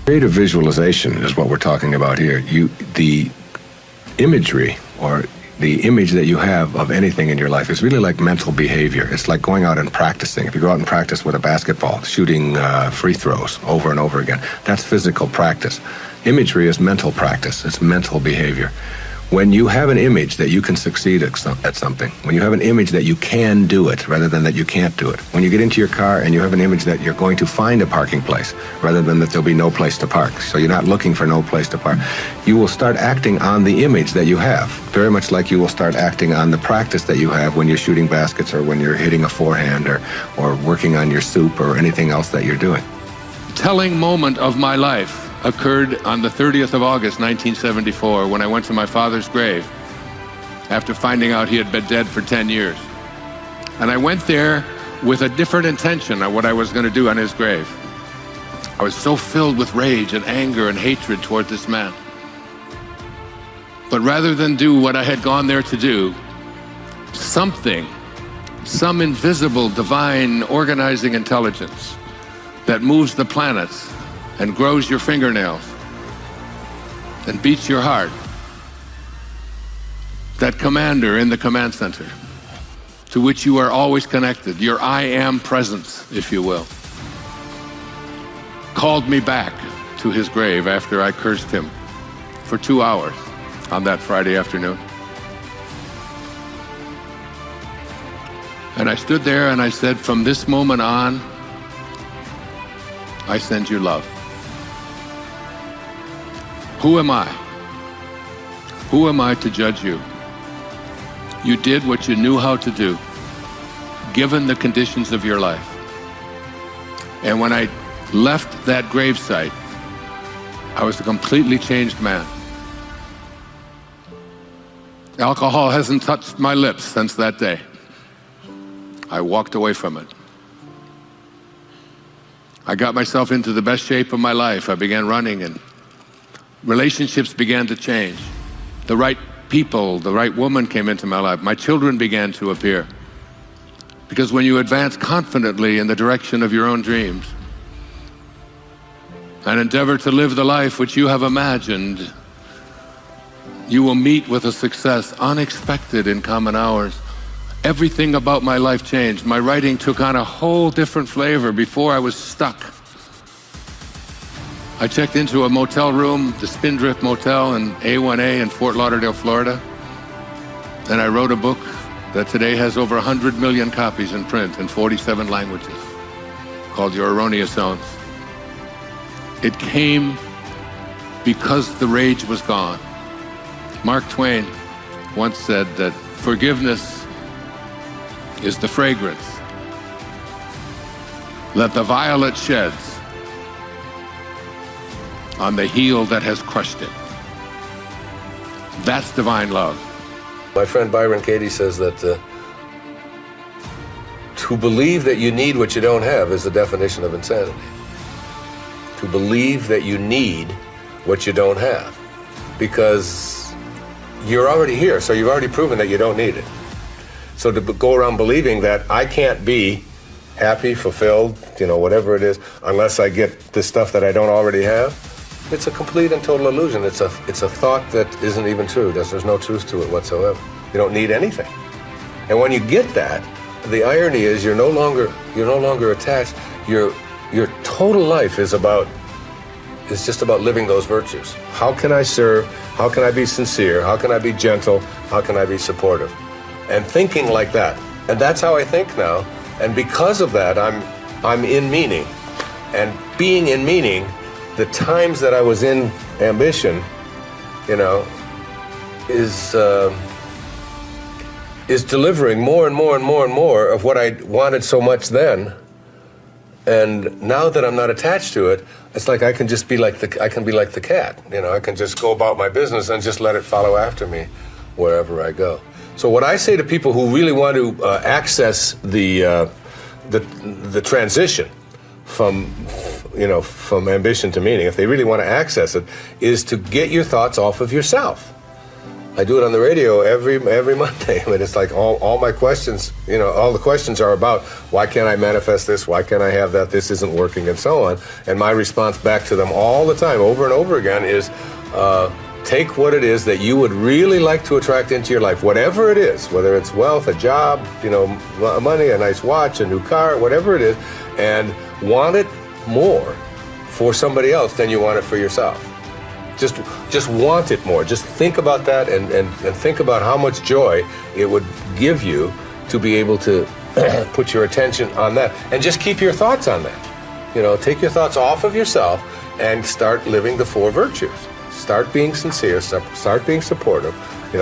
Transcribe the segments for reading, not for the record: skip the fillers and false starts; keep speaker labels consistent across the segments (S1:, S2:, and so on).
S1: Creative visualization is what we're talking about here. The imagery or the image that you have of anything in your life is really like mental behavior. It's like going out and practicing. If you go out and practice with a basketball, shooting free throws over and over again, that's physical practice. Imagery is mental practice. It's mental behavior. When you have an image that you can succeed at something, when you have an image that you can do it rather than that you can't do it, when you get into your car and you have an image that you're going to find a parking place rather than that there'll be no place to park, so you're not looking for no place to park, you will start acting on the image that you have, very much like you will start acting on the practice that you have when you're shooting baskets or when you're hitting a forehand or working on your soup or anything else that you're doing.
S2: Telling moment of my life occurred on the 30th of August, 1974, when I went to my father's grave after finding out he had been dead for 10 years. And I went there with a different intention of what I was going to do on his grave. I was so filled with rage and anger and hatred toward this man. But rather than do what I had gone there to do, some invisible, divine, organizing intelligence that moves the planets and grows your fingernails and beats your heart, that commander in the command center to which you are always connected, your I am presence, if you will, called me back to his grave after I cursed him for 2 hours on that Friday afternoon. And I stood there and I said, from this moment on, I send you love. Who am I? Who am I to judge you? You did what you knew how to do, given the conditions of your life. And when I left that gravesite, I was a completely changed man. Alcohol hasn't touched my lips since that day. I walked away from it. I got myself into the best shape of my life. I began running and relationships began to change. The right people, the right woman came into my life. My children began to appear. Because when you advance confidently in the direction of your own dreams and endeavor to live the life which you have imagined, you will meet with a success unexpected in common hours. Everything about my life changed. My writing took on a whole different flavor. Before, I was stuck. I checked into a motel room, the Spindrift Motel in A1A in Fort Lauderdale, Florida. And I wrote a book that today has over 100 million copies in print in 47 languages, called Your Erroneous Zones. It came because the rage was gone. Mark Twain once said that forgiveness is the fragrance that the violet sheds on the heel that has crushed it. That's divine love.
S3: My friend Byron Katie says that to believe that you need what you don't have is the definition of insanity. To believe that you need what you don't have, because you're already here, so you've already proven that you don't need it. So to go around believing that I can't be happy, fulfilled, whatever it is, unless I get this stuff that I don't already have, it's a complete and total illusion. It's a thought that isn't even true. There's no truth to it whatsoever. You don't need anything. And when you get that, the irony is you're no longer attached. Your total life is just about living those virtues. How can I serve? How can I be sincere? How can I be gentle? How can I be supportive? And thinking like that. And that's how I think now. And because of that, I'm in meaning. And being in meaning, the times that I was in ambition, is delivering more and more and more and more of what I wanted so much then. And now that I'm not attached to it, it's like I can be like the cat. I can just go about my business and just let it follow after me wherever I go. So what I say to people who really want to access the transition from ambition to meaning, if they really want to access it, is to get your thoughts off of yourself I do it on the radio every Monday. I mean, it's like all my questions, all the questions are about why can't I manifest this? Why can't I have that? This isn't working, and so on. And my response back to them all the time, over and over again, is take what it is that you would really like to attract into your life, whatever it is, whether it's wealth, a job, money, a nice watch, a new car, whatever it is, and want it more for somebody else than you want it for yourself. Just want it more. Just think about that and think about how much joy it would give you to be able to put your attention on that. And just keep your thoughts on that. Take your thoughts off of yourself and start living the 4 virtues. Start being sincere, start being supportive,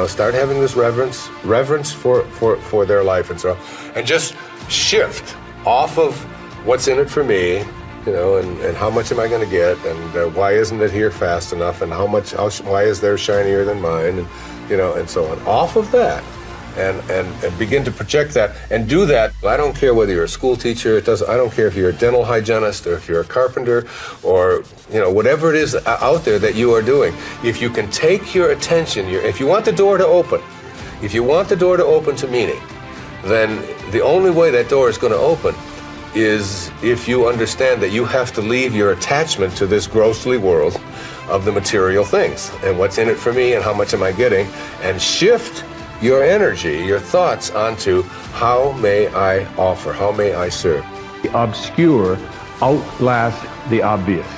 S3: start having this reverence for their life and so on. And just shift off of what's in it for me, and how much am I going to get, and why isn't it here fast enough, and why is theirs shinier than mine, and so on. Off of that, and begin to project that, and do that. I don't care whether you're a school teacher. I don't care if you're a dental hygienist, or if you're a carpenter, or whatever it is out there that you are doing. If you can take your attention, if you want the door to open, to meaning, then the only way that door is going to open is if you understand that you have to leave your attachment to this grossly world of the material things and what's in it for me and how much am I getting, and shift your energy, your thoughts onto how may I offer, how may I serve.
S4: The obscure outlast the obvious.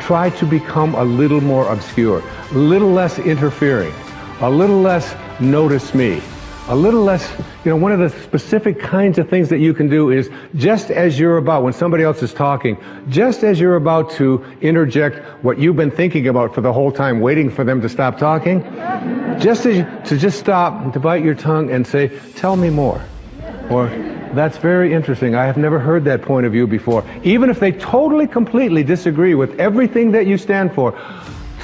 S4: Try to become a little more obscure, a little less interfering, a little less notice me, a little less, one of the specific kinds of things that you can do is just as you're about, when somebody else is talking, just as you're about to interject what you've been thinking about for the whole time, waiting for them to stop talking, just stop and to bite your tongue and say, tell me more. Or, that's very interesting. I have never heard that point of view before. Even if they totally, completely disagree with everything that you stand for,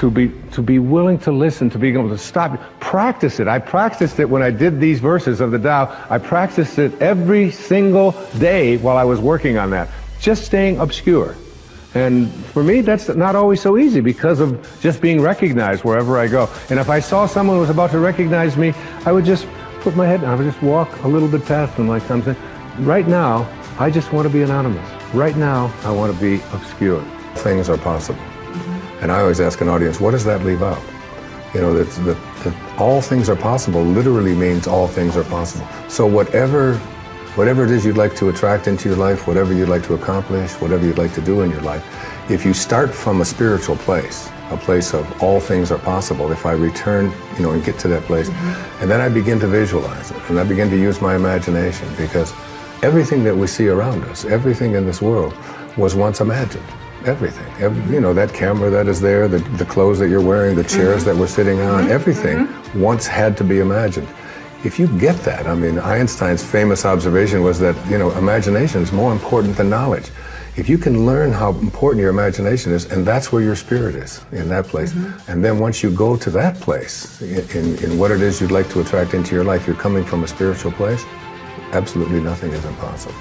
S4: to be willing to listen, to be able to stop, practice it. I practiced it when I did these verses of the Tao. I practiced it every single day while I was working on that, just staying obscure. And for me, that's not always so easy because of just being recognized wherever I go. And if I saw someone who was about to recognize me, I would just put my head down, I would just walk a little bit past them like something. Right now, I just want to be anonymous. Right now, I want to be obscure.
S1: Things are possible. And I always ask an audience, what does that leave out? That all things are possible literally means all things are possible. So whatever it is you'd like to attract into your life, whatever you'd like to accomplish, whatever you'd like to do in your life, if you start from a spiritual place, a place of all things are possible, if I return, and get to that place, and then I begin to visualize it, and I begin to use my imagination, because everything that we see around us, everything in this world was once imagined. Everything, that camera that is there, the clothes that you're wearing, the chairs that we're sitting on, everything once had to be imagined. If you get that, Einstein's famous observation was that, imagination is more important than knowledge. If you can learn how important your imagination is, and that's where your spirit is, in that place, and then once you go to that place, in what it is you'd like to attract into your life, you're coming from a spiritual place, absolutely nothing is impossible.